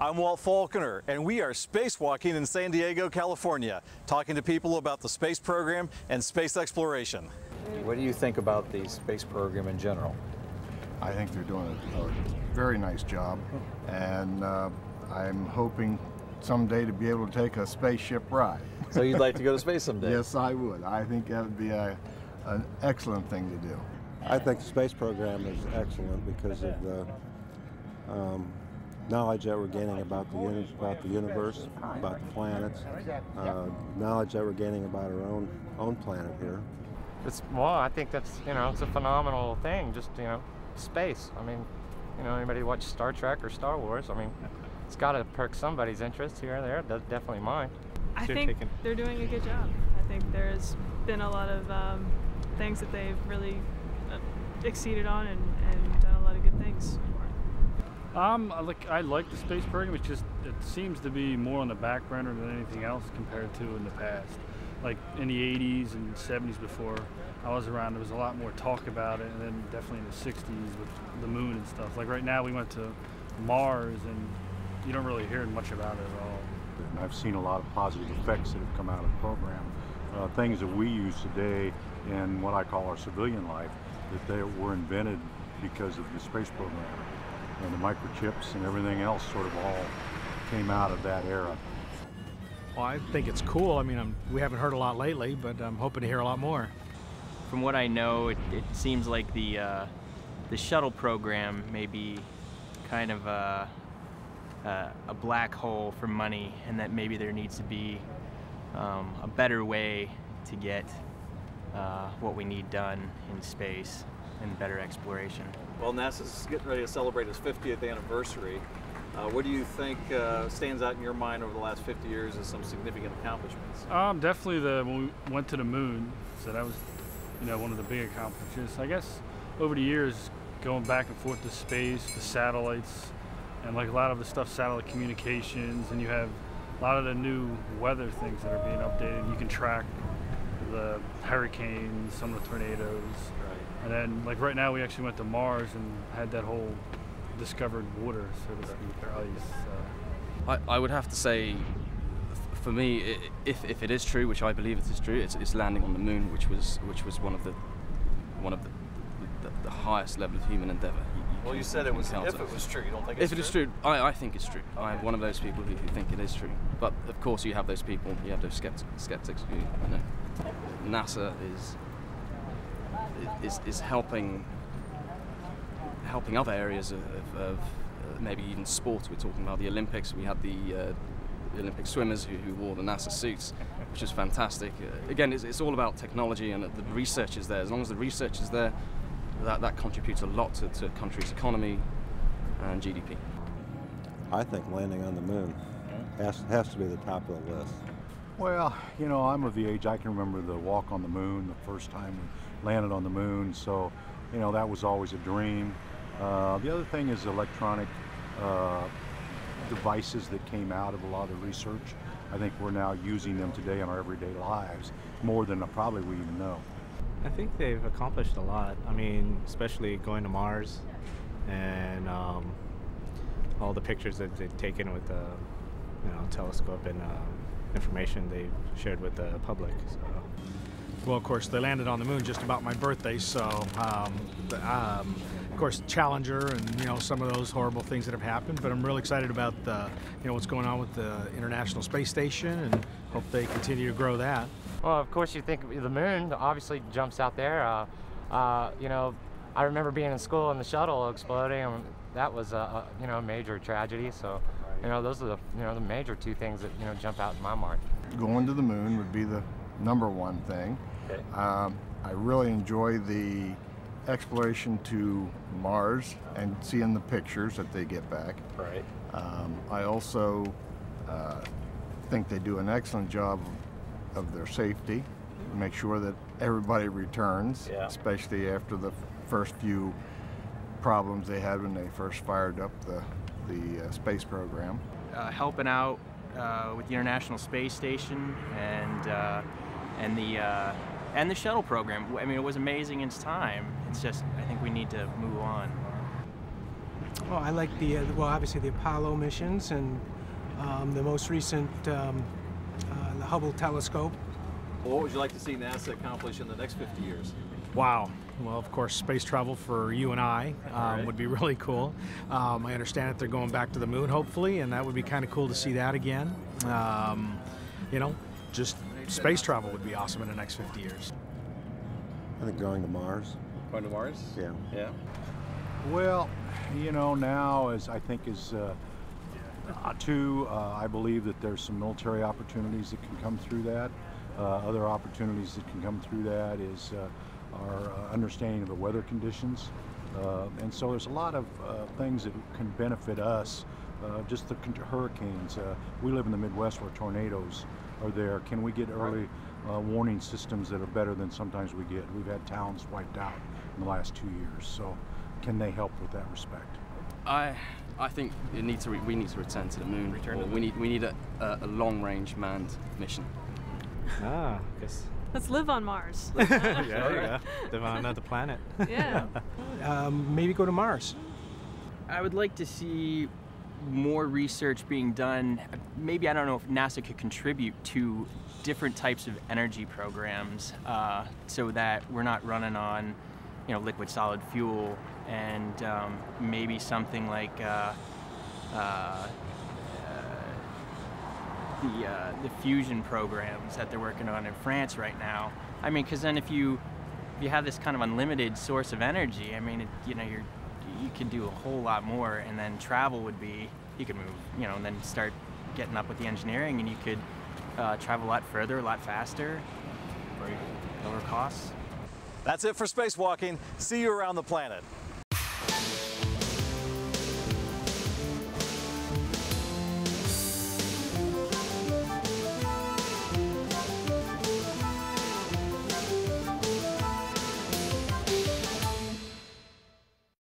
I'm Walt Falconer, and we are spacewalking in San Diego, California, talking to people about the space program and space exploration. What do you think about the space program in general? I think they're doing a very nice job, and I'm hoping someday to be able to take a spaceship ride. So you'd like to go to space someday? Yes, I would. I think that would be an excellent thing to do. I think the space program is excellent because of the knowledge that we're gaining about the universe, about the planets, knowledge that we're gaining about our own planet here. Well, I think that's, it's a phenomenal thing, just, space. I mean, anybody watch Star Trek or Star Wars, I mean, it's got to perk somebody's interest here or there, definitely mine. I think they're doing a good job. I think there's been a lot of things that they've really exceeded on and done a lot of good things. I like the space program. It's just, it seems to be more on the back burner than anything else compared to in the past. Like in the 80s and 70s before I was around, there was a lot more talk about it, and then definitely in the 60s with the moon and stuff. Like right now we went to Mars and you don't really hear much about it at all. And I've seen a lot of positive effects that have come out of the program. Things that we use today in what I call our civilian life, that they were invented because of the space program. And the microchips and everything else sort of all came out of that era. Well, I think it's cool. I mean, we haven't heard a lot lately, but I'm hoping to hear a lot more. From what I know, it seems like the shuttle program may be kind of a black hole for money, and that maybe there needs to be a better way to get what we need done in space and better exploration. Well, NASA's getting ready to celebrate its 50th anniversary. What do you think stands out in your mind over the last 50 years as some significant accomplishments? Definitely when we went to the moon, so that was, one of the big accomplishments. I guess over the years, going back and forth to space, the satellites, and like a lot of the stuff, satellite communications, and you have a lot of the new weather things that are being updated. You can track the hurricanes, some of the tornadoes. Right. And then, like right now, we actually went to Mars and had that whole discovered water, so to speak, or ice. I would have to say, for me, if it is true, which I believe it is true, it's landing on the moon, which was one of the highest level of human endeavor. Well, you said it was if it was true. You don't think it's true? If it is true, I think it's true. Okay. I'm one of those people who think it is true. But of course, you have those people, you have those skeptics who, NASA is helping other areas of maybe even sports. We're talking about the Olympics. We had the Olympic swimmers who wore the NASA suits, which is fantastic. Again, it's all about technology, and the research is there. As long as the research is there, that contributes a lot to a country's economy and GDP. I think landing on the moon has to be the top of the list. Well, I'm of the age I can remember the walk on the moon, the first time we landed on the moon, so that was always a dream. The other thing is electronic devices that came out of a lot of research. I think we're now using them today in our everyday lives more than probably we even know. I think they've accomplished a lot. I mean, especially going to Mars and all the pictures that they've taken with the telescope and information they've shared with the public. So. Well, of course, they landed on the moon just about my birthday, so of course, Challenger and some of those horrible things that have happened. But I'm really excited about what's going on with the International Space Station, and hope they continue to grow that. Well, of course, you think the moon obviously jumps out there. I remember being in school and the shuttle exploding, and that was a major tragedy. So, those are the major two things that jump out in my mind. Going to the moon would be the #1 thing. Okay. I really enjoy the exploration to Mars and seeing the pictures that they get back. Right. I also think they do an excellent job of their safety, make sure that everybody returns, especially after the first few problems they had when they first fired up the space program. Helping out with the International Space Station and the shuttle program. I mean, it was amazing in its time. It's just, I think we need to move on. Oh, I like the, well, obviously the Apollo missions and the most recent, the Hubble telescope. Well, what would you like to see NASA accomplish in the next 50 years? Wow. Well, of course, space travel for you and I would be really cool. I understand that they're going back to the moon, hopefully, and that would be kind of cool to see that again. You know, just space travel would be awesome in the next 50 years. I think going to Mars. Going to Mars? Yeah. Yeah. Well, you know, now I believe that there's some military opportunities that can come through that. Other opportunities that can come through that is our understanding of the weather conditions. And so there's a lot of things that can benefit us. Just the hurricanes. We live in the Midwest where tornadoes are there. Can we get early warning systems that are better than sometimes we get? We've had towns wiped out in the last 2 years. So can they help with that respect? I think we need to return to the moon. We need a long-range manned mission. Ah, guess. Let's live on Mars. Yeah. Live on another planet. Yeah. Maybe go to Mars. I would like to see more research being done. Maybe, I don't know if NASA could contribute to different types of energy programs so that we're not running on, you know, liquid solid fuel, and maybe something like the fusion programs that they're working on in France right now. I mean, because then if you have this kind of unlimited source of energy, I mean, you know, you can do a whole lot more, and then travel would be, you could move, you know, and then start getting up with the engineering, and you could travel a lot further, a lot faster, lower costs. That's it for spacewalking. See you around the planet.